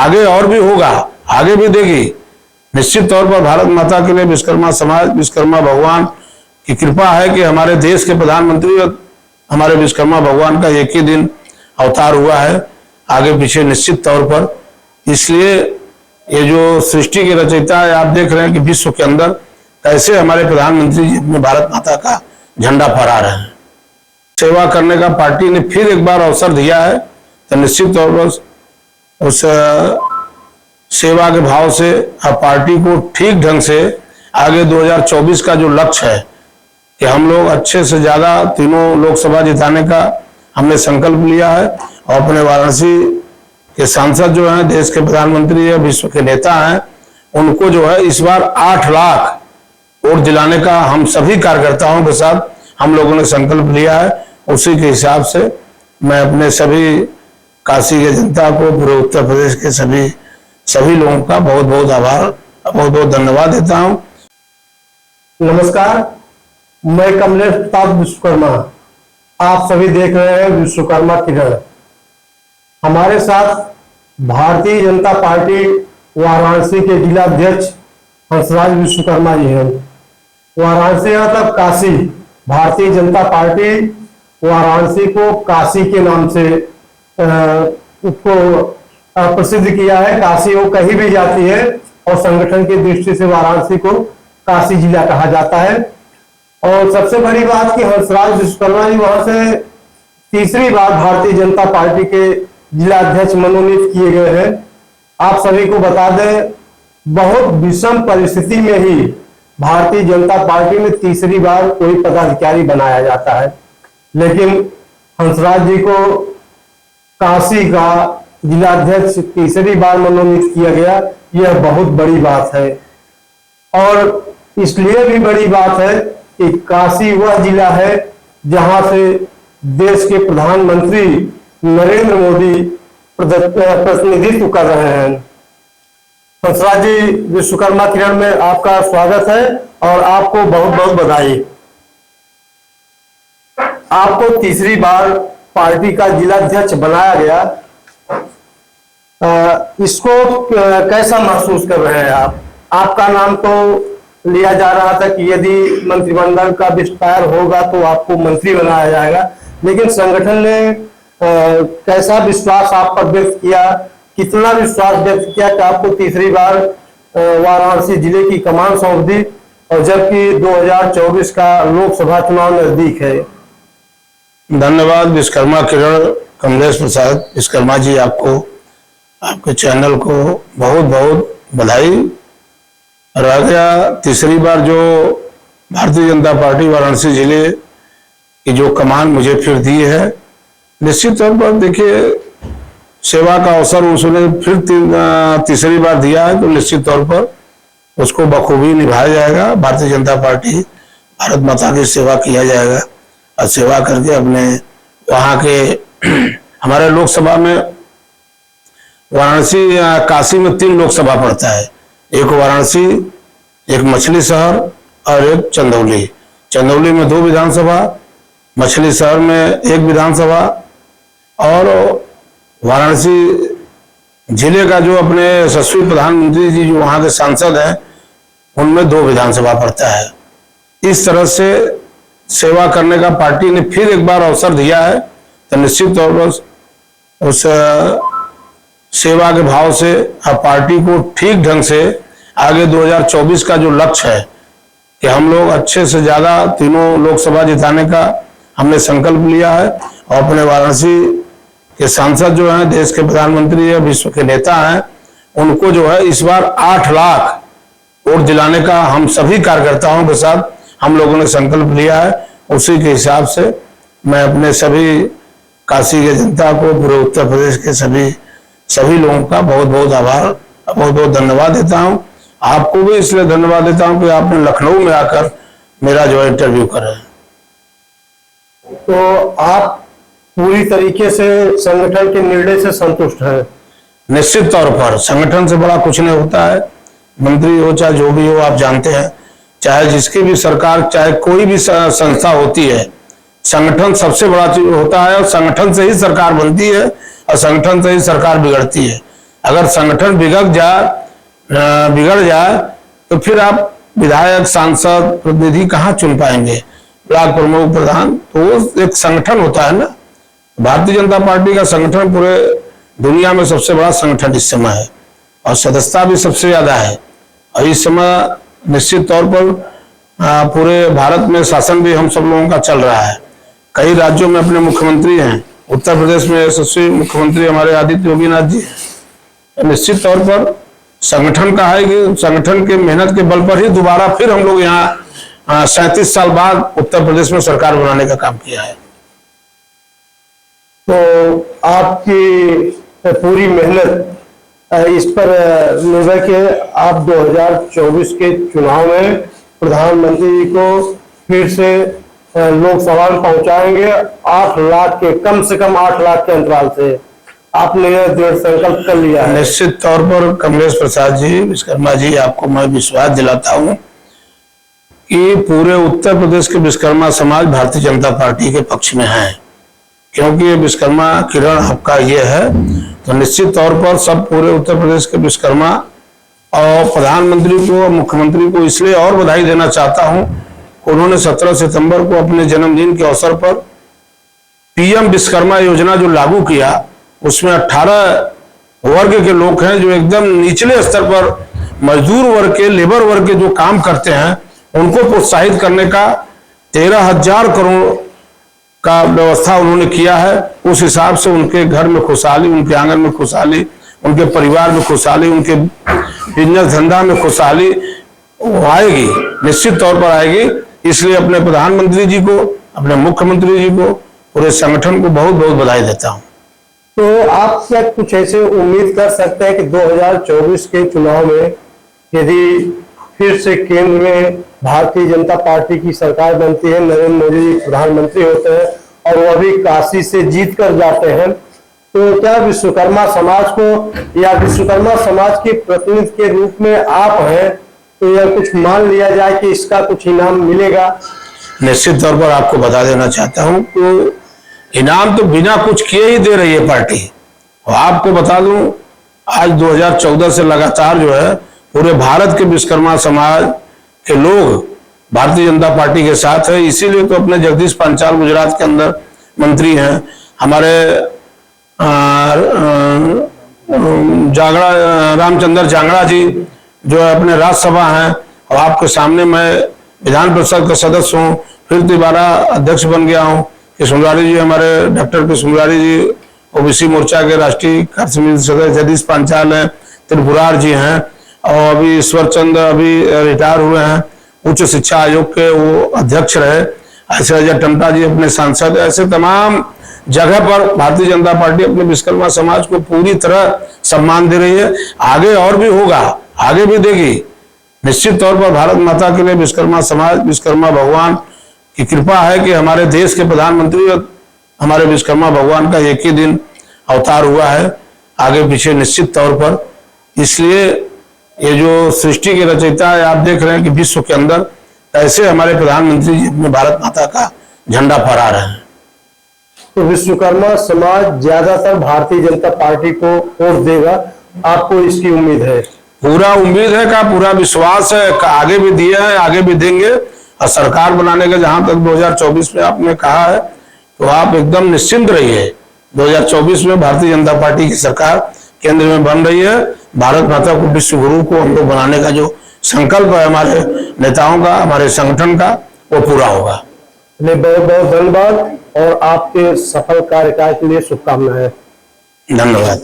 आगे और भी होगा, आगे भी देगी। निश्चित तौर पर भारत माता के लिए विश्वकर्मा समाज, विश्वकर्मा भगवान की कृपा है कि हमारे देश के प्रधानमंत्री और हमारे विश्वकर्मा भगवान का एक ही दिन अवतार हुआ है, आगे पीछे निश्चित तौर पर। इसलिए ये जो सृष्टि के रचयिता है, आप देख रहे हैं कि विश्व के अंदर कैसे हमारे प्रधानमंत्री जी अपने भारत माता का झंडा फहरा रहे हैं। सेवा करने का पार्टी ने फिर एक बार अवसर दिया है, तो निश्चित तौर पर उस सेवा के भाव से पार्टी को ठीक ढंग से आगे 2024 का जो लक्ष्य है कि हम लोग अच्छे से ज्यादा तीनों लोकसभा जिताने का हमने संकल्प लिया है। और अपने वाराणसी के सांसद जो हैं, देश के प्रधानमंत्री है, विश्व के नेता हैं, उनको जो है इस बार 8 लाख वोट दिलाने का हम सभी कार्यकर्ताओं के साथ हम लोगों ने संकल्प लिया है। उसी के हिसाब से मैं अपने सभी काशी के जनता को, पूरे उत्तर प्रदेश के सभी लोगों का बहुत बहुत आभार, बहुत बहुत धन्यवाद देता हूं। नमस्कार, मैं कमलेश प्रताप विश्वकर्मा, आप सभी देख रहे हैं विश्वकर्मा किरण। हमारे साथ भारतीय जनता पार्टी वाराणसी के जिला अध्यक्ष हंसराज विश्वकर्मा जी हैं। वाराणसी मतलब काशी, भारतीय जनता पार्टी वाराणसी को काशी के नाम से उसको प्रसिद्ध किया है। काशी वो कहीं भी जाती है और संगठन की दृष्टि से वाराणसी को काशी जिला कहा जाता है। और सबसे बड़ी बात कि हंसराज विश्वकर्मा जी वहां से तीसरी बार भारतीय जनता पार्टी के जिला अध्यक्ष मनोनीत किए गए हैं। आप सभी को बता दें, बहुत विषम परिस्थिति में ही भारतीय जनता पार्टी में तीसरी बार कोई पदाधिकारी बनाया जाता है, लेकिन हंसराज जी को काशी का जिला अध्यक्ष तीसरी बार मनोनीत किया गया, यह बहुत बड़ी बात है। और इसलिए भी बड़ी बात है कि काशी वह जिला है जहां से देश के प्रधानमंत्री नरेंद्र मोदी प्रतिनिधित्व कर रहे हैं। हंसराज जी, विश्वकर्मा किरण में आपका स्वागत है और आपको बहुत बहुत बधाई। आपको तीसरी बार पार्टी का जिला अध्यक्ष बनाया गया, इसको कैसा महसूस कर रहे हैं आप? आपका नाम तो लिया जा रहा था कि यदि मंत्रिमंडल का विस्तार होगा तो आपको मंत्री बनाया जाएगा, लेकिन संगठन ने कैसा विश्वास आप पर व्यक्त किया, कितना विश्वास व्यक्त किया कि आपको तीसरी बार वाराणसी जिले की कमान सौंप दी, और जबकि 2024 का लोकसभा चुनाव नजदीक है? धन्यवाद विश्वकर्मा किरण, कमलेश प्रसाद विश्वकर्मा जी, आपको, आपके चैनल को बहुत बहुत बधाई। रह गया तीसरी बार जो भारतीय जनता पार्टी वाराणसी जिले की जो कमान मुझे फिर दी है, निश्चित तौर पर देखिए सेवा का अवसर उसने फिर तीसरी बार दिया है, तो निश्चित तौर पर उसको बखूबी निभाया जाएगा। भारतीय जनता पार्टी, भारत माता की सेवा किया जाएगा और सेवा करके अपने वहाँ के हमारे लोकसभा में वाराणसी काशी में 3 लोकसभा पड़ता है, एक वाराणसी, एक मछली शहर और एक चंदौली। चंदौली में 2 विधानसभा, मछली शहर में 1 विधानसभा, और वाराणसी जिले का जो अपने यशस्वी प्रधानमंत्री जी जो वहाँ के सांसद हैं, उनमें 2 विधानसभा पड़ता है। इस तरह से सेवा करने का पार्टी ने फिर एक बार अवसर दिया है, तो निश्चित तौर पर उस सेवा के भाव से पार्टी को ठीक ढंग से आगे 2024 का जो लक्ष्य है कि हम लोग अच्छे से ज्यादा तीनों लोकसभा जिताने का हमने संकल्प लिया है। और अपने वाराणसी के सांसद जो हैं, देश के प्रधानमंत्री है, विश्व के नेता हैं, उनको जो है इस बार 8 लाख वोट दिलाने का हम सभी कार्यकर्ताओं के साथ हम लोगों ने संकल्प लिया है। उसी के हिसाब से मैं अपने सभी काशी के जनता को, पूरे उत्तर प्रदेश के सभी लोगों का बहुत बहुत आभार, बहुत बहुत धन्यवाद देता हूं। आपको भी इसलिए धन्यवाद देता हूं कि आपने लखनऊ में आकर मेरा जो इंटरव्यू करा है। तो आप पूरी तरीके से संगठन के निर्णय से संतुष्ट हैं? निश्चित तौर पर संगठन से बड़ा कुछ नहीं होता है, मंत्री हो चाहे जो भी हो, आप जानते हैं, चाहे जिसकी भी सरकार, चाहे कोई भी संस्था होती है, संगठन सबसे बड़ा चीज होता है। और संगठन से ही सरकार बनती है और संगठन से ही सरकार बिगड़ती है। अगर संगठन बिगड़ जाए तो फिर आप विधायक, सांसद, प्रतिनिधि कहाँ चुन पाएंगे, ब्लॉक प्रमुख, प्रधान। तो वो एक संगठन होता है ना। भारतीय जनता पार्टी का संगठन पूरे दुनिया में सबसे बड़ा संगठन इस समय है और सदस्यता भी सबसे ज्यादा है। और इस समय निश्चित तौर पर पूरे भारत में शासन भी हम सब लोगों का चल रहा है। कई राज्यों में अपने मुख्यमंत्री हैं। उत्तर प्रदेश में यशस्वी मुख्यमंत्री हमारे आदित्य योगीनाथ जी हैं। निश्चित तौर पर संगठन का है कि संगठन के मेहनत के बल पर ही दोबारा फिर हम लोग यहाँ 37 साल बाद उत्तर प्रदेश में सरकार बनाने का काम किया है। तो आपकी पूरी मेहनत इस पर निर्भर कि आप 2024 के चुनाव में प्रधानमंत्री जी को फिर से लोकसभा में पहुंचाएंगे। 8 लाख के, कम से कम 8 लाख के अंतराल से आपने यह दृढ़ संकल्प कर लिया है। निश्चित तौर पर कमलेश प्रसाद जी, विश्वकर्मा जी, आपको मैं विश्वास दिलाता हूं कि पूरे उत्तर प्रदेश के विश्वकर्मा समाज भारतीय जनता पार्टी के पक्ष में है, क्योंकि ये विश्वकर्मा किरण आपका ये है। तो निश्चित तौर पर सब पूरे उत्तर प्रदेश के विश्वकर्मा और प्रधानमंत्री को और मुख्यमंत्री को इसलिए और बधाई देना चाहता हूं, उन्होंने 17 सितंबर को अपने जन्मदिन के अवसर पर पीएम विश्वकर्मा योजना जो लागू किया, उसमें 18 वर्ग के लोग हैं जो एकदम निचले स्तर पर मजदूर वर्ग के, लेबर वर्ग के जो काम करते हैं, उनको प्रोत्साहित करने का 13,000 करोड़ का व्यवस्था उन्होंने किया है। उस हिसाब से उनके घर में खुशहाली, उनके आंगन में खुशहाली, उनके परिवार में खुशहाली, उनके बिजनेस धंधा में खुशहाली आएगी, निश्चित तौर पर आएगी। इसलिए अपने प्रधानमंत्री जी को, अपने मुख्यमंत्री जी को, पूरे संगठन को बहुत बहुत बधाई देता हूं। तो आप क्या कुछ ऐसे उम्मीद कर सकते हैं कि 2024 के चुनाव में यदि फिर से केंद्र में भारतीय जनता पार्टी की सरकार बनती है, नरेंद्र मोदी जी प्रधानमंत्री होते हैं और वह भी काशी से जीत कर जाते हैं, तो क्या विश्वकर्मा समाज को या विश्वकर्मा समाज के प्रतिनिधि के रूप में आप हैं, तो यह कुछ मान लिया जाए कि इसका कुछ इनाम मिलेगा? निश्चित तौर पर आपको बता देना चाहता हूं तो इनाम तो बिना कुछ किए ही दे रही है पार्टी। और आपको बता दूं, आज 2014 से लगातार जो है पूरे भारत के विश्वकर्मा समाज के लोग भारतीय जनता पार्टी के साथ है। इसीलिए तो अपने जगदीश पांचाल गुजरात के अंदर मंत्री हैं, हमारे रामचंद्र जांगड़ा जी जो है अपने राज्यसभा हैं, और आपके सामने मैं विधान परिषद का सदस्य हूँ, फिर दोबारा अध्यक्ष बन गया हूँ। कृष्णमुरारी जी, हमारे डॉक्टर कृष्णमुरारी जी ओबीसी मोर्चा के राष्ट्रीय कार्य समिति सदस्य, जगदीश पांचाल है, त्रिपुरार जी हैं, और अभी ईश्वर चंद्र अभी रिटायर हुए हैं, उच्च शिक्षा आयोग के वो अध्यक्ष रहे। ऐसे अजय टमटा जी अपने सांसद। ऐसे तमाम जगह पर भारतीय जनता पार्टी अपने विश्वकर्मा समाज को पूरी तरह सम्मान दे रही है। आगे और भी होगा, आगे भी देगी। निश्चित तौर पर भारत माता के लिए विश्वकर्मा समाज, विश्वकर्मा भगवान की कृपा है कि हमारे देश के प्रधानमंत्री और हमारे विश्वकर्मा भगवान का एक ही दिन अवतार हुआ है, आगे पीछे निश्चित तौर पर। इसलिए ये जो सृष्टि के रचयिता है, आप देख रहे हैं कि विश्व के अंदर कैसे हमारे प्रधानमंत्री जी अपने भारत माता का झंडा फहरा रहे हैं। तो विश्वकर्मा समाज ज्यादातर भारतीय जनता पार्टी को वोट देगा, आपको इसकी उम्मीद है? पूरा उम्मीद है का पूरा विश्वास है, आगे भी दिया है, आगे भी देंगे। और सरकार बनाने का जहां तक 2024 में आपने कहा है, तो आप एकदम निश्चिंत रहिए। 2024 में भारतीय जनता पार्टी की सरकार केंद्र में बन रही है। भारत माता को विश्व गुरु को हम लोग बनाने का जो संकल्प है हमारे नेताओं का, हमारे संगठन का, वो पूरा होगा। बहुत बहुत धन्यवाद और आपके सफल कार्यकाल के लिए शुभकामनाएं। धन्यवाद।